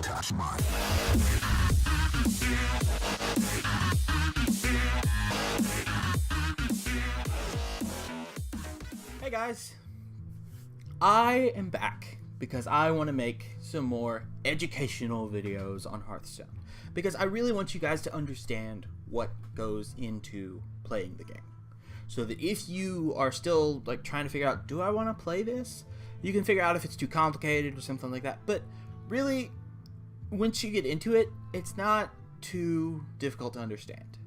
Hey guys, I am back because I want to make some more educational videos on Hearthstone because I really want you guys to understand what goes into playing the game, so that if you are still like trying to figure out, do I want to play this, you can figure out if it's too complicated or something like that. But really, once you get into it, it's not too difficult to understand.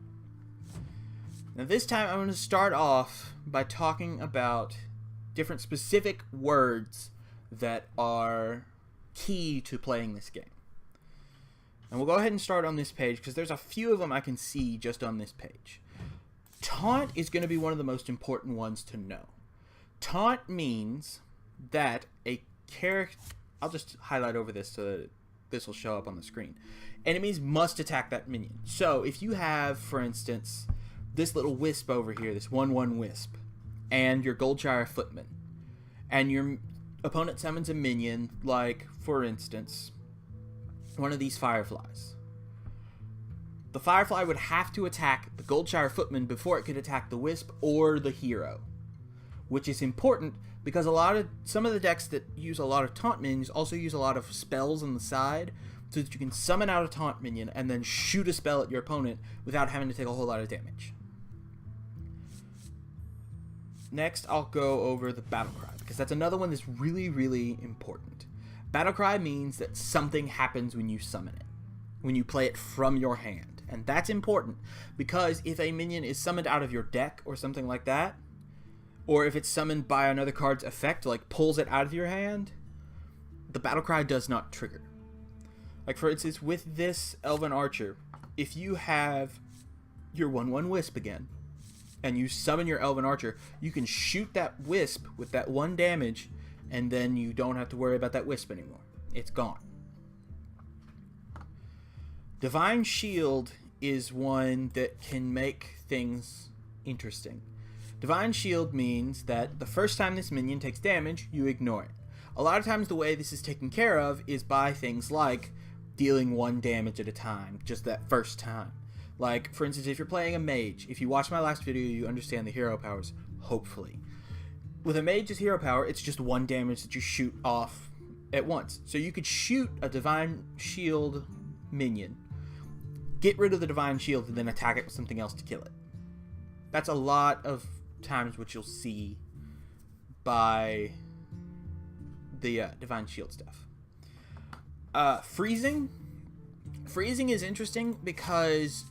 Now this time I'm going to start off by talking about different specific words that are key to playing this game. And we'll go ahead and start on this page because there's a few of them I can see just on this page. Taunt is going to be one of the most important ones to know. Taunt means that a character... I'll just highlight over this so that this will show up on the screen. Enemies must attack that minion. So if you have, for instance, this little wisp over here, this 1/1 wisp, and your Goldshire Footman, and your opponent summons a minion, like, for instance, one of these Fireflies. The Firefly would have to attack the Goldshire Footman before it could attack the wisp or the hero, which is important because some of the decks that use a lot of taunt minions also use a lot of spells on the side, so that you can summon out a taunt minion and then shoot a spell at your opponent without having to take a whole lot of damage. Next, I'll go over the battle cry, because that's another one that's really, really important. Battle cry means that something happens when you summon it, when you play it from your hand. And that's important, because if a minion is summoned out of your deck or something like that, or if it's summoned by another card's effect, like pulls it out of your hand, the battle cry does not trigger. Like, for instance, with this Elven Archer, if you have your 1/1 Wisp again, and you summon your Elven Archer, you can shoot that Wisp with that 1 damage, and then you don't have to worry about that Wisp anymore. It's gone. Divine Shield is one that can make things interesting. Divine Shield means that the first time this minion takes damage, you ignore it. A lot of times the way this is taken care of is by things like dealing 1 damage at a time, just that first time. Like, for instance, if you're playing a mage, if you watch my last video, you understand the hero powers, hopefully. With a mage's hero power, it's just 1 damage that you shoot off at once. So you could shoot a Divine Shield minion, get rid of the Divine Shield, and then attack it with something else to kill it. That's a lot of times what you'll see by the Divine Shield stuff. Freezing. Freezing is interesting because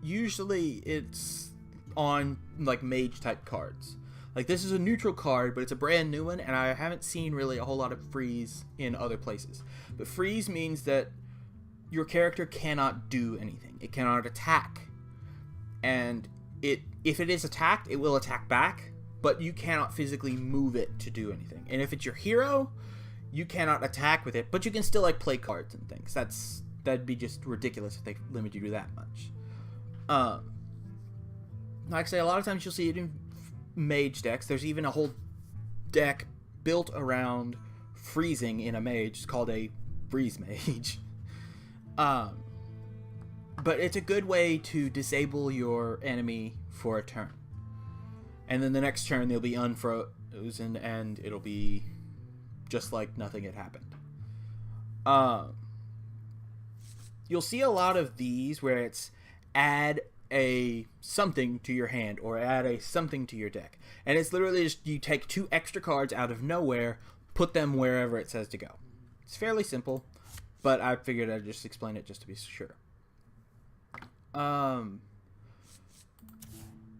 usually it's on like mage type cards. Like, this is a neutral card, but it's a brand new one, and I haven't seen really a whole lot of freeze in other places. But freeze means that your character cannot do anything. It cannot attack. And if it is attacked, it will attack back, but you cannot physically move it to do anything. And if it's your hero, you cannot attack with it, but you can still like play cards and things. That'd be just ridiculous if they limit you to that much. Like I say, a lot of times you'll see it in mage decks. There's even a whole deck built around freezing in a mage. It's called a freeze mage. But it's a good way to disable your enemy for a turn. And then the next turn they'll be unfrozen and it'll be just like nothing had happened. You'll see a lot of these where it's add a something to your hand or add a something to your deck. And it's literally just you take 2 extra cards out of nowhere, put them wherever it says to go. It's fairly simple, but I figured I'd just explain it just to be sure.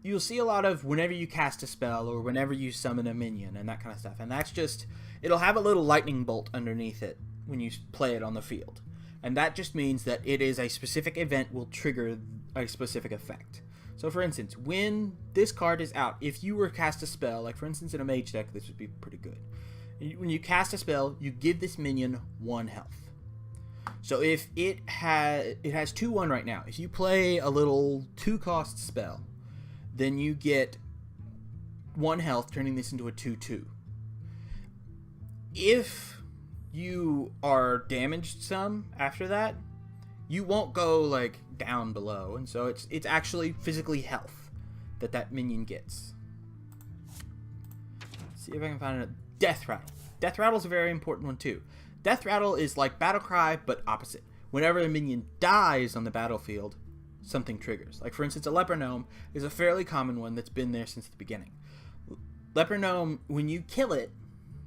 You'll see a lot of whenever you cast a spell or whenever you summon a minion and that kind of stuff. And that's just, it'll have a little lightning bolt underneath it when you play it on the field. And that just means that it is a specific event will trigger a specific effect. So for instance, when this card is out, if you were to cast a spell, like for instance in a mage deck, this would be pretty good. When you cast a spell, you give this minion 1 health. So if it has 2/1 right now, if you play a little 2-cost spell, then you get 1 health, turning this into a 2/2. If you are damaged some after that, you won't go like down below, and so it's actually physically health that minion gets. Let's see if I can find a death rattle. Death rattle is a very important one too. Death rattle is like battle cry but opposite. Whenever a minion dies on the battlefield, something triggers. Like for instance, a leper gnome is a fairly common one that's been there since the beginning. Leper gnome, when you kill it,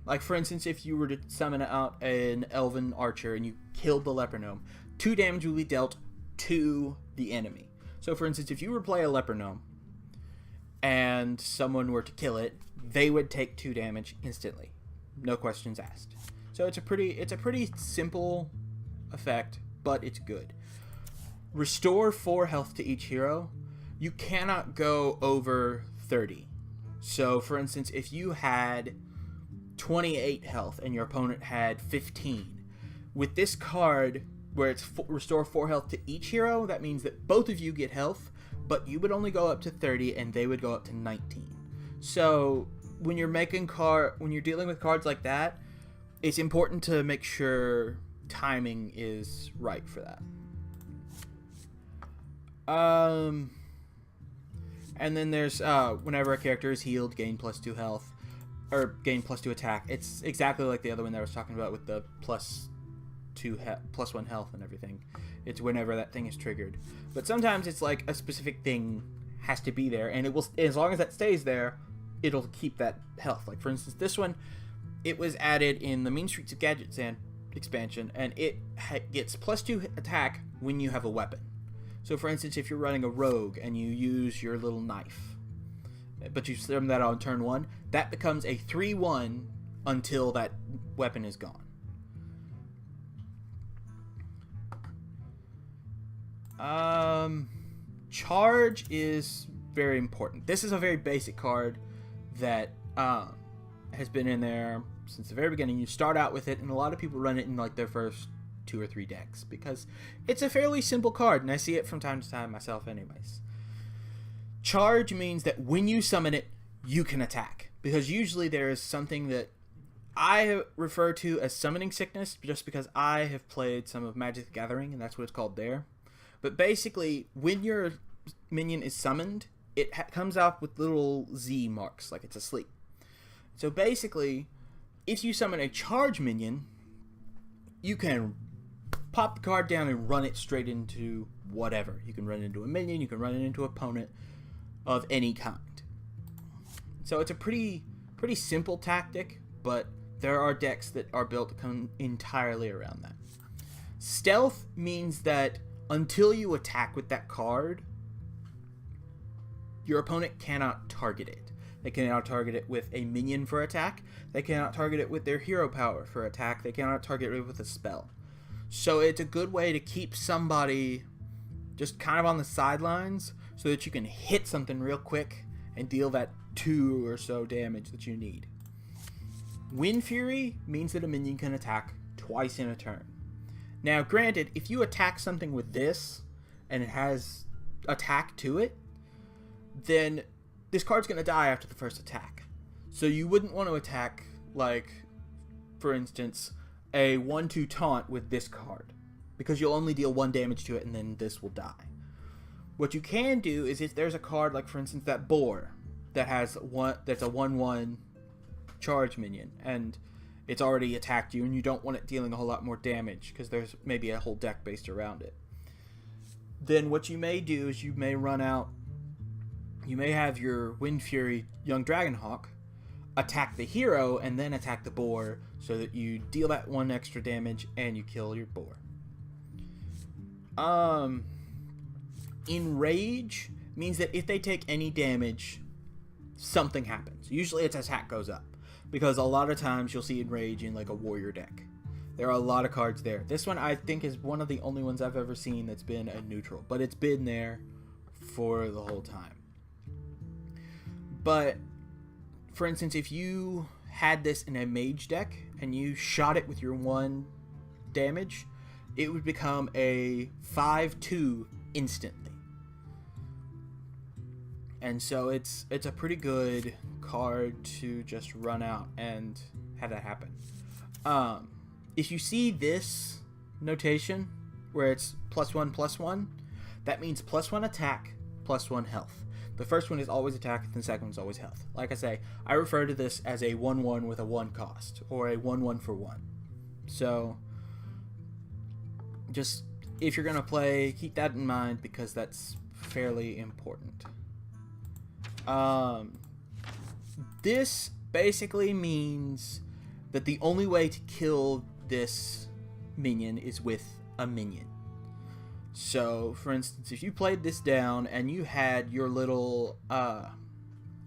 like for instance, if you were to summon out an elven archer and you killed the leper gnome, 2 damage will be dealt to the enemy. So for instance, if you were to play a leper gnome and someone were to kill it, they would take 2 damage instantly, no questions asked. So it's a pretty simple effect, but it's good. Restore 4 health to each hero. You cannot go over 30. So for instance, if you had 28 health and your opponent had 15, with this card where it's restore 4 health to each hero, that means that both of you get health, but you would only go up to 30 and they would go up to 19. So when you're dealing with cards like that, it's important to make sure timing is right for that. And then there's whenever a character is healed, gain +2 health, or gain +2 attack. It's exactly like the other one that I was talking about with the +1 health and everything. It's whenever that thing is triggered. But sometimes it's like a specific thing has to be there, and it will, as long as that stays there, it'll keep that health. Like for instance, this one, it was added in the Mean Streets of Gadgets expansion, and it gets +2 attack when you have a weapon. So for instance, if you're running a rogue and you use your little knife, but you summon that on turn 1, that becomes a 3/1 until that weapon is gone. Charge is very important. This is a very basic card that has been in there since the very beginning. You start out with it, and a lot of people run it in like their first 2 or 3 decks because it's a fairly simple card, and I see it from time to time myself anyways. Charge means that when you summon it, you can attack, because usually there is something that I refer to as summoning sickness, just because I have played some of Magic the Gathering, and that's what it's called there. But basically, when your minion is summoned, it comes out with little Z marks, like it's asleep. So basically, if you summon a charge minion, you can pop the card down and run it straight into whatever. You can run it into a minion, you can run it into an opponent of any kind. So it's a pretty simple tactic, but there are decks that are built to come entirely around that. Stealth means that until you attack with that card, your opponent cannot target it. They cannot target it with a minion for attack. They cannot target it with their hero power for attack. They cannot target it with a spell. So it's a good way to keep somebody just kind of on the sidelines so that you can hit something real quick and deal that 2 or so damage that you need. Wind Fury means that a minion can attack twice in a turn. Now, granted, if you attack something with this and it has attack to it, then this card's going to die after the first attack. So you wouldn't want to attack, like, for instance, a 1/2 taunt with this card, because you'll only deal 1 damage to it and then this will die. What you can do is, if there's a card like, for instance, that boar that has that's a 1/1 charge minion, and it's already attacked you and you don't want it dealing a whole lot more damage because there's maybe a whole deck based around it, then what you may do is you may have your Wind Fury Young Dragonhawk attack the hero and then attack the boar, so that you deal that 1 extra damage and you kill your boar. Enrage means that if they take any damage, something happens. Usually its attack goes up, because a lot of times you'll see Enrage in like a warrior deck. There are a lot of cards there. This one I think is one of the only ones I've ever seen that's been a neutral, but it's been there for the whole time. But for instance, if you had this in a mage deck and you shot it with your 1 damage, it would become a 5/2 instantly. And so it's a pretty good card to just run out and have that happen. if you see this notation where it's +1/+1, that means +1 attack, +1 health. The first one is always attack, and the second one is always health. Like I say, I refer to this as a 1/1 with a 1 cost, or a 1/1 for 1. So, just, if you're going to play, keep that in mind, because that's fairly important. This basically means that the only way to kill this minion is with a minion. So, for instance, if you played this down and you had your little Worgen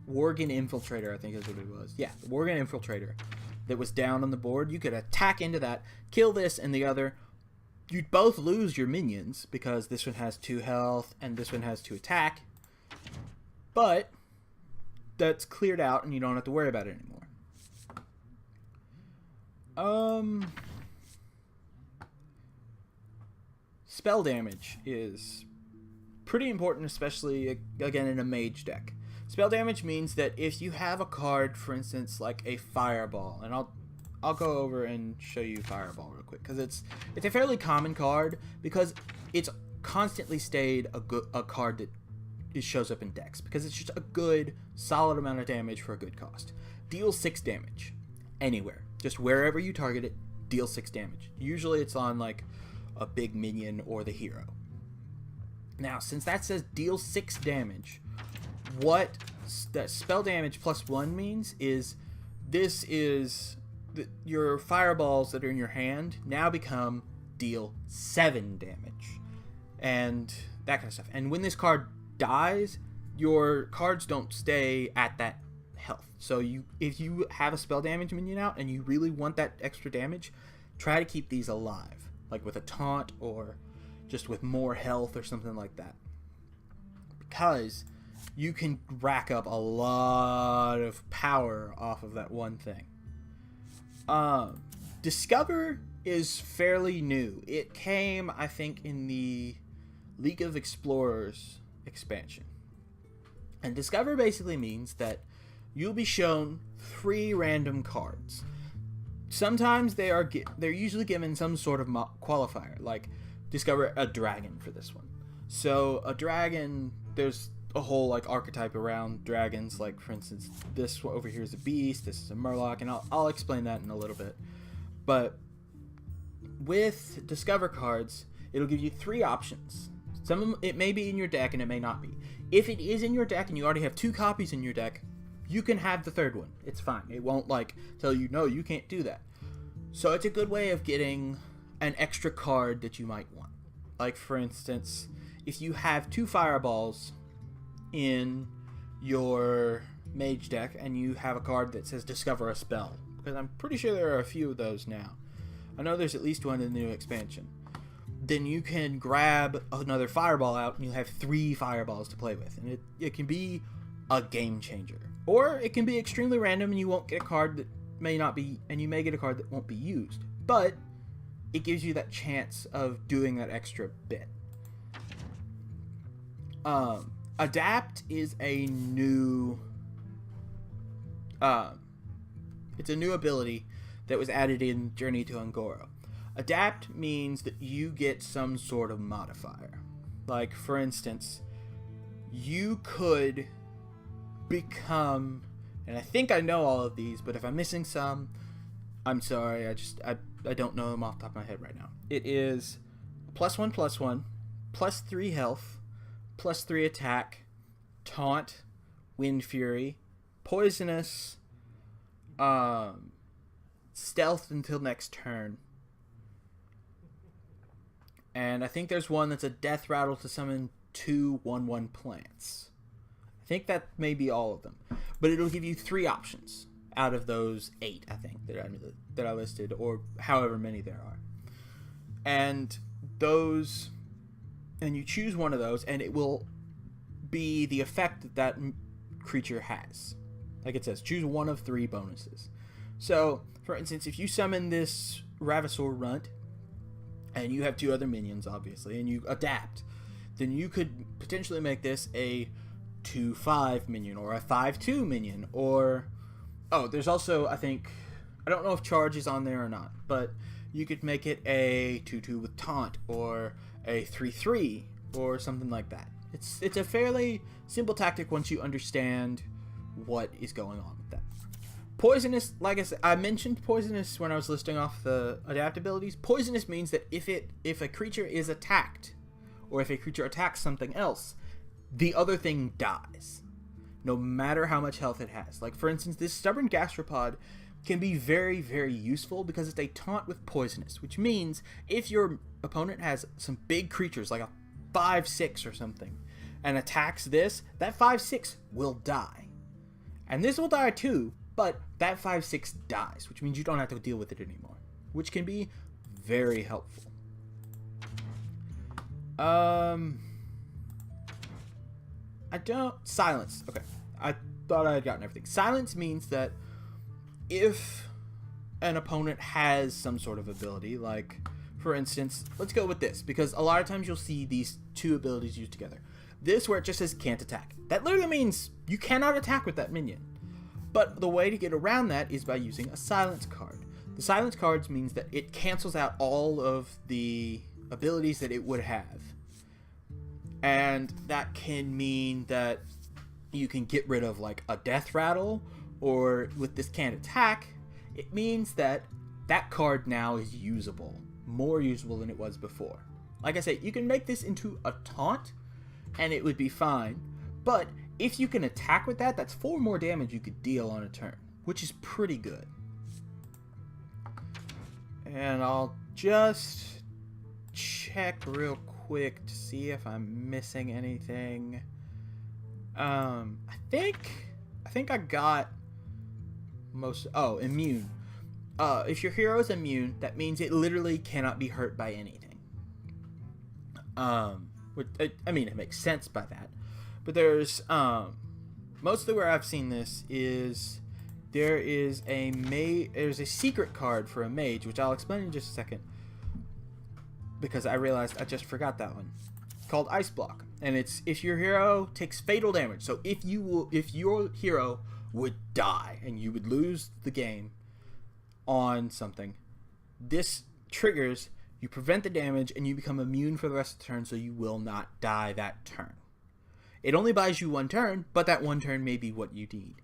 Infiltrator, I think is what it was. Yeah, the Worgen Infiltrator that was down on the board, you could attack into that, kill this and the other. You'd both lose your minions because this one has 2 health and this one has 2 attack. But that's cleared out and you don't have to worry about it anymore. Spell damage is pretty important, especially, again, in a mage deck. Spell damage means that if you have a card, for instance, like a Fireball, and I'll go over and show you Fireball real quick, because it's a fairly common card, because it's constantly stayed a card that shows up in decks, because it's just a good, solid amount of damage for a good cost. Deal 6 damage anywhere, just wherever you target it, deal 6 damage. Usually it's on like a big minion or the hero. Now, since that says deal 6 damage, what that spell damage +1 means is this is your fireballs that are in your hand now become deal 7 damage and that kind of stuff. And when this card dies, your cards don't stay at that health. So if you have a spell damage minion out and you really want that extra damage, try to keep these alive, like with a taunt or just with more health or something like that, because you can rack up a lot of power off of that one thing. Discover is fairly new. It came, I think, in the League of Explorers expansion. And Discover basically means that you'll be shown 3 random cards. Sometimes they're usually given some sort of qualifier, like discover a dragon for this one. So a dragon, there's a whole like archetype around dragons. Like, for instance, this over here is a beast, this is a murloc, and I'll explain that in a little bit. But with discover cards, it'll give you 3 options. Some of them, it may be in your deck and it may not be. If it is in your deck and you already have 2 copies in your deck, you can have the 3rd one. It's fine. It won't like tell you, no, you can't do that. So it's a good way of getting an extra card that you might want. Like, for instance, if you have 2 fireballs in your mage deck and you have a card that says discover a spell, because I'm pretty sure there are a few of those now. I know there's at least one in the new expansion. Then you can grab another fireball out and you'll have 3 fireballs to play with. And it can be a game changer. Or it can be extremely random and you won't get a card that may not be, and you may get a card that won't be used. But it gives you that chance of doing that extra bit. Adapt is a new it's a new ability that was added in Journey to Un'Goro. Adapt means that you get some sort of modifier. Like, for instance, you could become, and I think I know all of these, but if I'm missing some, I'm sorry. I don't know them off the top of my head right now. It is +1/+1, +3 health, +3 attack, taunt, wind fury, poisonous, stealth until next turn. And I think there's one that's a death rattle to summon 2 1/1 plants. I think that may be all of them. But it'll give you 3 options out of those 8, I think, that I listed, or however many there are. And you choose one of those, and it will be the effect that that creature has. Like it says, choose one of 3 bonuses. So, for instance, if you summon this Ravasaur Runt, and you have 2 other minions, obviously, and you adapt, then you could potentially make this a 2/5 minion, or a 5/2 minion, or... Oh, there's also, I think, I don't know if charge is on there or not, but you could make it a 2/2 with taunt, or a 3/3, or something like that. It's a fairly simple tactic once you understand what is going on with that. Poisonous, like I said, I mentioned poisonous when I was listing off the adaptabilities. Poisonous means that if a creature is attacked, or if a creature attacks something else, the other thing dies, no matter how much health it has. Like, for instance, this stubborn gastropod can be very, very useful because it's a taunt with poisonous, which means if your opponent has some big creatures, like a 5/6 or something, and attacks this, that 5/6 will die. And this will die too, but that 5/6 dies, which means you don't have to deal with it anymore, which can be very helpful. Silence. Okay. I thought I had gotten everything. Silence means that if an opponent has some sort of ability, like, for instance, let's go with this, because a lot of times you'll see these two abilities used together. This, where it just says can't attack. That literally means you cannot attack with that minion. But the way to get around that is by using a silence card. The silence cards means that it cancels out all of the abilities that it would have. And that can mean that you can get rid of, like, a death rattle, or with this can't attack, it means that that card now is usable. More usable than it was before. Like I say, you can make this into a taunt, and it would be fine. But if you can attack with that, that's 4 more damage you could deal on a turn, which is pretty good. And I'll just check real quick to see if I'm missing anything. I think I got most. Oh, immune. If your hero is immune, that means it literally cannot be hurt by anything. I mean, it makes sense by that. But there's mostly where I've seen this is there's a secret card for a mage, which I'll explain in just a second, because I realized I just forgot that one, called Ice Block. And it's if your hero takes fatal damage. So if your hero would die and you would lose the game on something, this triggers, you prevent the damage, and you become immune for the rest of the turn, so you will not die that turn. It only buys you 1 turn, but that 1 turn may be what you need.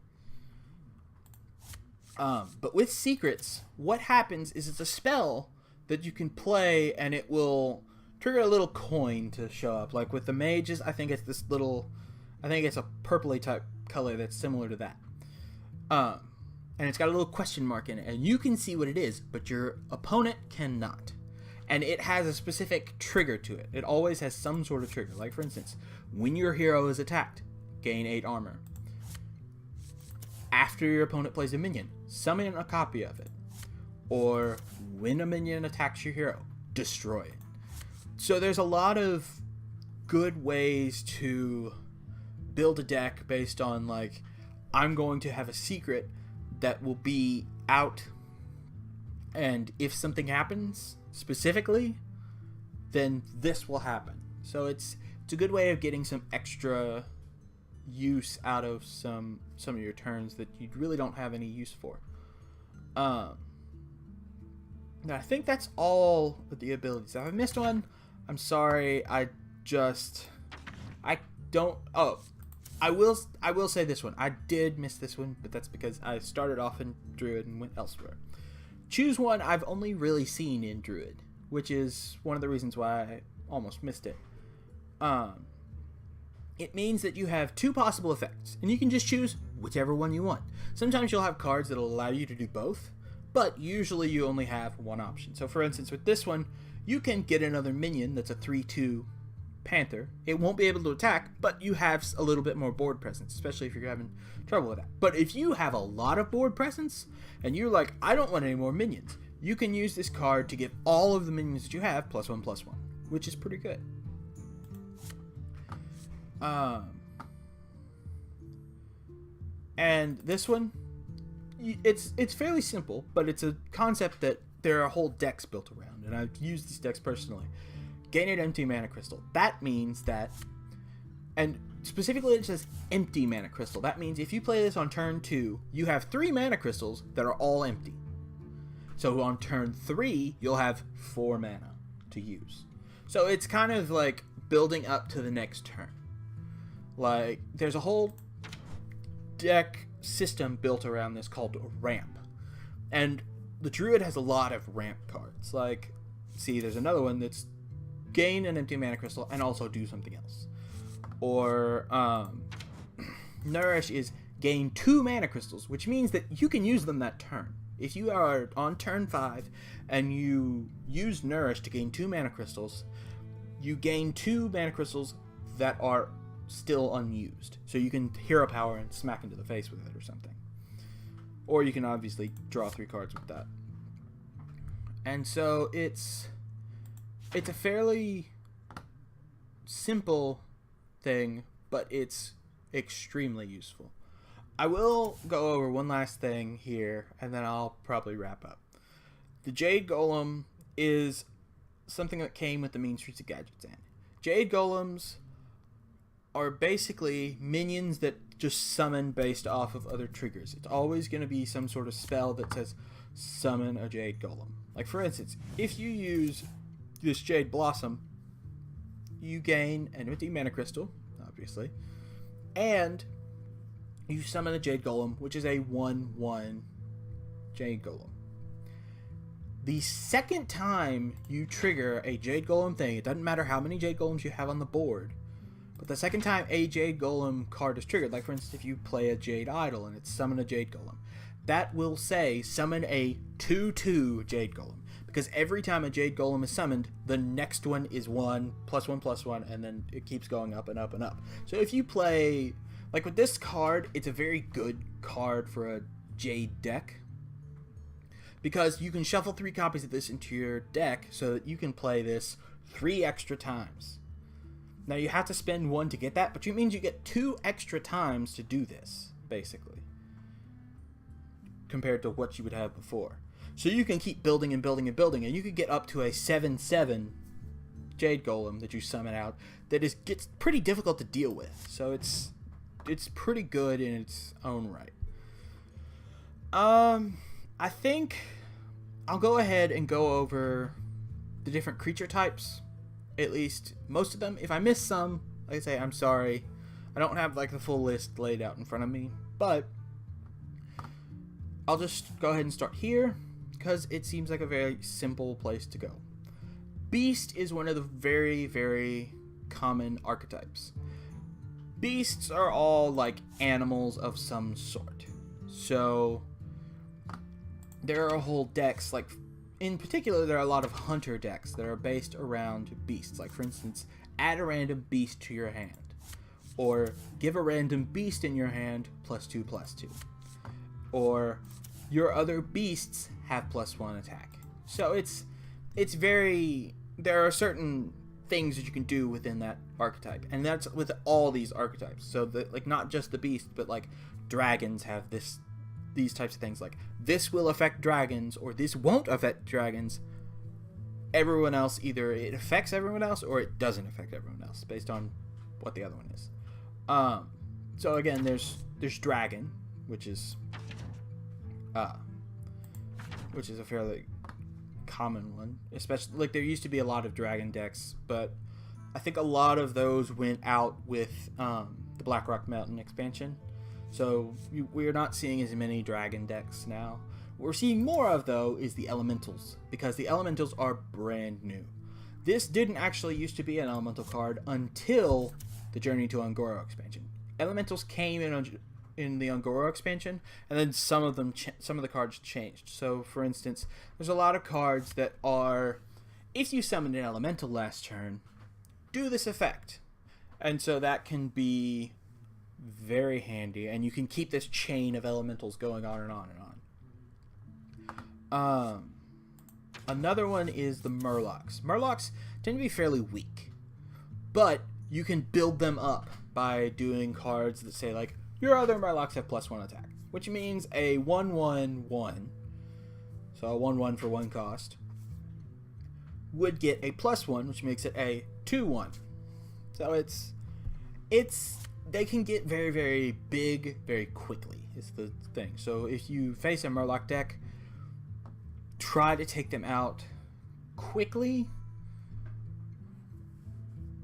But with secrets, what happens is it's a spell that you can play, and it will trigger a little coin to show up. Like with the mages, I think it's this little, I think it's a purpley type color that's similar to that. And it's got a little question mark in it, and you can see what it is, but your opponent cannot. And it has a specific trigger to it. It always has some sort of trigger. Like, for instance, when your hero is attacked, gain 8 armor. After your opponent plays a minion, summon a copy of it. Or when a minion attacks your hero, destroy it. So there's a lot of good ways to build a deck based on, like, I'm going to have a secret that will be out, and if something happens specifically, then this will happen. So it's a good way of getting some extra use out of some of your turns that you really don't have any use for. I think that's all of the abilities. If I missed one, I'm sorry. I will say this one. I did miss this one, but that's because I started off in Druid and went elsewhere. Choose one I've only really seen in Druid, which is one of the reasons why I almost missed it. It means that you have 2 possible effects, and you can just choose whichever one you want. Sometimes you'll have cards that'll allow you to do both, but usually you only have one option. So for instance, with this one, you can get another minion that's a 3/2 Panther. It won't be able to attack, but you have a little bit more board presence, especially if you're having trouble with that. But if you have a lot of board presence, and you're like, I don't want any more minions, you can use this card to give all of the minions that you have +1/+1, which is pretty good. And this one, it's fairly simple, but it's a concept that there are whole decks built around, and I've used these decks personally. Gain an empty mana crystal. That means that, and specifically it says empty mana crystal. That means if you play this on turn 2, you have 3 mana crystals that are all empty. So on turn 3, you'll have 4 mana to use. So it's kind of like building up to the next turn. Like, there's a whole deck system built around this called ramp. And the Druid has a lot of ramp cards. Like, see, there's another one that's gain an empty mana crystal and also do something else. Or, Nourish is gain 2 mana crystals, which means that you can use them that turn. If you are on turn 5 and you use Nourish to gain 2 mana crystals, you gain 2 mana crystals that are still unused. So you can hero power and smack into the face with it or something. Or you can obviously draw 3 cards with that. And so it's a fairly simple thing, but it's extremely useful. I will go over one last thing here, and then I'll probably wrap up. The Jade Golem is something that came with the Mean Streets of Gadgetzan. Jade Golems are basically minions that just summon based off of other triggers. It's always going to be some sort of spell that says summon a Jade Golem. Like, for instance, if you use this Jade Blossom, you gain an empty mana crystal, obviously, and you summon a Jade Golem, which is a 1/1 Jade Golem. The second time you trigger a Jade Golem thing, it doesn't matter how many Jade Golems you have on the board, but the second time a Jade Golem card is triggered, like for instance if you play a Jade Idol and it's summon a Jade Golem, that will say summon a 2/2 Jade Golem. Because every time a Jade Golem is summoned, the next one is 1 + 1 + 1, and then it keeps going up and up and up. So if you play, like with this card, it's a very good card for a Jade deck. Because you can shuffle 3 copies of this into your deck so that you can play this 3 extra times. Now you have to spend 1 to get that, but it means you get 2 extra times to do this, basically. Compared to what you would have before. So you can keep building and building and building, and you could get up to a 7/7 Jade Golem that you summon out that gets pretty difficult to deal with. So it's pretty good in its own right. I think I'll go ahead and go over the different creature types, at least most of them. If I miss some, like I say, I'm sorry. I don't have like the full list laid out in front of me, but I'll just go ahead and start here because it seems like a very simple place to go. Beast is one of the very, very common archetypes. Beasts are all like animals of some sort. So there are whole decks, like in particular there are a lot of hunter decks that are based around beasts. Like for instance, add a random beast to your hand, or give a random beast in your hand +2/+2, or your other beasts have +1 attack. So it's very, there are certain things that you can do within that archetype, and that's with all these archetypes. So that, like, not just the beast, but like dragons have these types of things, like this will affect dragons or this won't affect dragons. Everyone else, either it affects everyone else or it doesn't affect everyone else based on what the other one is. So again, there's dragon, which is a fairly common one, especially like there used to be a lot of dragon decks, but I think a lot of those went out with the Blackrock Mountain expansion. So we're not seeing as many dragon decks now. What we're seeing more of, though, is the elementals, because the elementals are brand new. This didn't actually used to be an elemental card until the Journey to Un'Goro expansion. Elementals came in the Un'Goro expansion, and then some of the cards changed. So, for instance, there's a lot of cards that are, if you summoned an elemental last turn, do this effect. And so that can be very handy, and you can keep this chain of elementals going on and on and on. Another one is the Murlocs. Murlocs tend to be fairly weak, but you can build them up by doing cards that say, like, your other Murlocs have +1 attack, which means a 1/1/1, so a 1/1 for 1 cost, would get a +1, which makes it a 2/1. So they can get very, very big very quickly, is the thing. So if you face a Murloc deck, try to take them out quickly,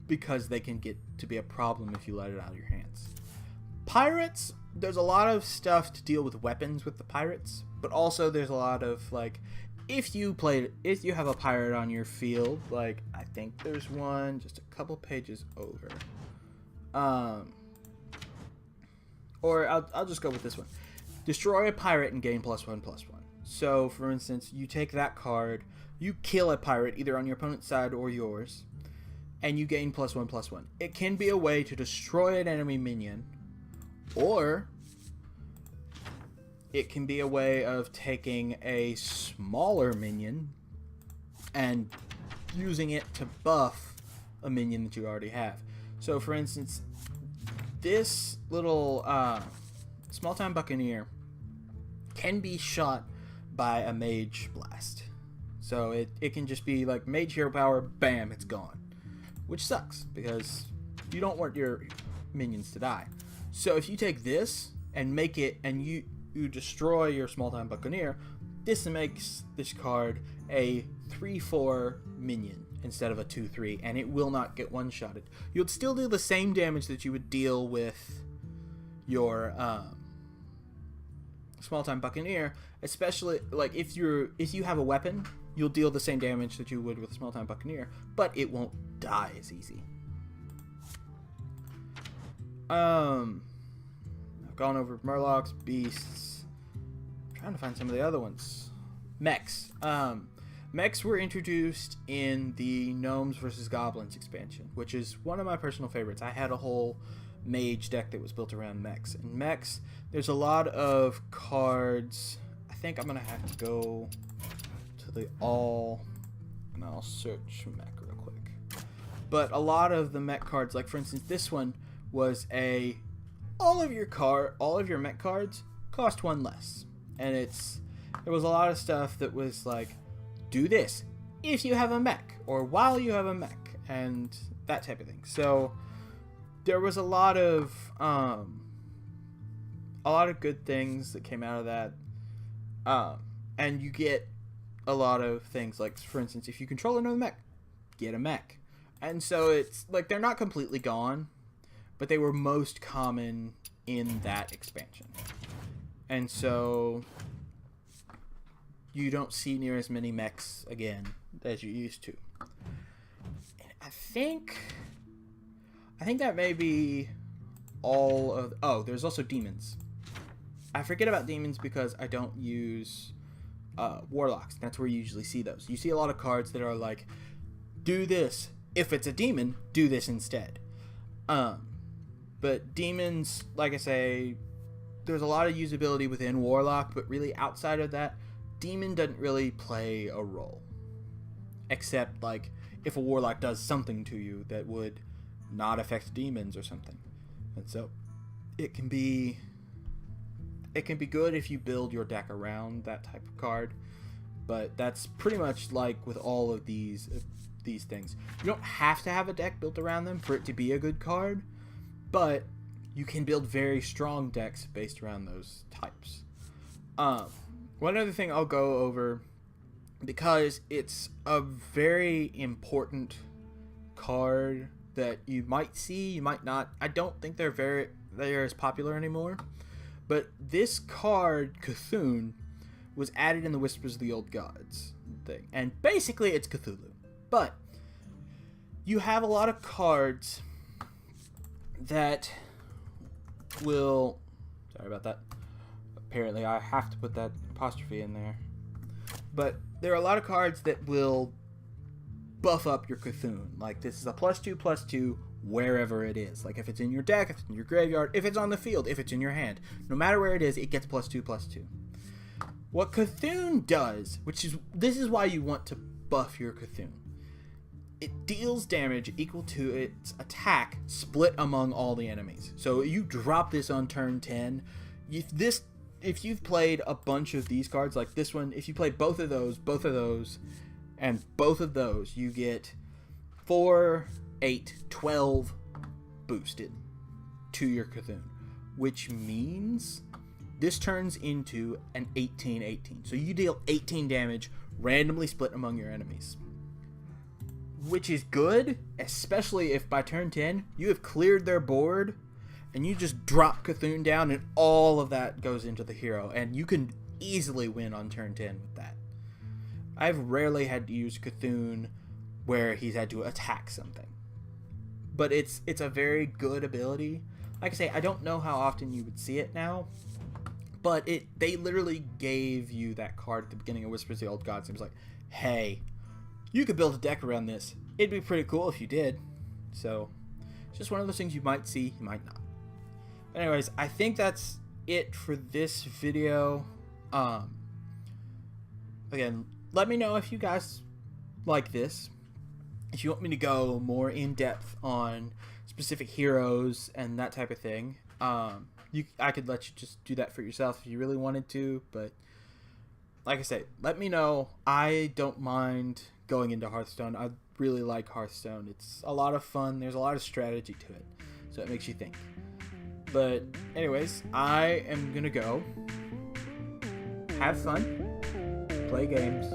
because they can get to be a problem if you let it out of your hands. Pirates, there's a lot of stuff to deal with weapons with the pirates, but also there's a lot of, like, if you have a pirate on your field, like, I think there's one just a couple pages over. Or I'll just go with this one. Destroy a pirate and gain +1/+1. So, for instance, you take that card, you kill a pirate either on your opponent's side or yours, and you gain +1/+1. It can be a way to destroy an enemy minion, or it can be a way of taking a smaller minion and using it to buff a minion that you already have. So, for instance, this little small-time buccaneer can be shot by a mage blast. So it can just be like mage hero power, bam, it's gone. Which sucks, because you don't want your minions to die. So if you take this and make it, and you destroy your small-time buccaneer, this makes this card a 3/4 minion instead of a 2/3, and it will not get one-shotted. You'll still do the same damage that you would deal with your small-time buccaneer, especially like if you have a weapon, you'll deal the same damage that you would with a small-time buccaneer, but it won't die as easy. I've gone over Murlocs, Beasts. I'm trying to find some of the other ones. Mechs. Mechs were introduced in the Gnomes vs. Goblins expansion, which is one of my personal favorites. I had a whole mage deck that was built around mechs. And mechs, there's a lot of cards. I think I'm going to have to go to the all, and I'll search mech real quick. But a lot of the mech cards, like for instance, this one was all of your mech cards cost one less. And there was a lot of stuff that was like, do this if you have a mech, or while you have a mech, and that type of thing. So there was a lot of good things that came out of that, and you get a lot of things like, for instance, if you control another mech, get a mech. And so it's like they're not completely gone, but they were most common in that expansion. And so you don't see near as many mechs again as you used to. And I think that may be all of... Oh, there's also demons. I forget about demons because I don't use warlocks. That's where you usually see those. You see a lot of cards that are like, do this. If it's a demon, do this instead. But demons, like I say, there's a lot of usability within warlock, but really outside of that, demon doesn't really play a role, except like if a warlock does something to you that would not affect demons or something. And so it can be good if you build your deck around that type of card, but that's pretty much like with all of these things. You don't have to have a deck built around them for it to be a good card, but you can build very strong decks based around those types. One other thing I'll go over, because it's a very important card that you might see, you might not. I don't think they're as popular anymore. But this card, Cthulhu, was added in the Whispers of the Old Gods thing. And basically it's Cthulhu. But you have a lot of cards that will... Sorry about that. Apparently I have to put that apostrophe in there. But there are a lot of cards that will buff up your Cthulhu. Like, this is a +2/+2 wherever it is. Like, if it's in your deck, if it's in your graveyard, if it's on the field, if it's in your hand. No matter where it is, it gets +2/+2. What Cthulhu does, this is why you want to buff your Cthulhu. It deals damage equal to its attack split among all the enemies. So you drop this on turn 10. If you've played a bunch of these cards, like this one, if you play both of those, and both of those, you get 4, 8, 12 boosted to your Cthulhu, which means this turns into an 18/18. So you deal 18 damage randomly split among your enemies. Which is good, especially if by turn 10 you have cleared their board and you just drop Cthulhu down and all of that goes into the hero, and you can easily win on turn 10 with that. I've rarely had to use Cthulhu where he's had to attack something, but it's a very good ability. Like I say, I don't know how often you would see it now, but they literally gave you that card at the beginning of Whispers of the Old Gods. It was like, hey, you could build a deck around this. It'd be pretty cool if you did. So, it's just one of those things you might see, you might not. But anyways, I think that's it for this video. Again, let me know if you guys like this. If you want me to go more in depth on specific heroes and that type of thing, I could let you just do that for yourself if you really wanted to. But like I say, let me know. I don't mind going into Hearthstone. I really like Hearthstone. It's a lot of fun. There's a lot of strategy to it, so it makes you think. But anyways, I am gonna go have fun, play games,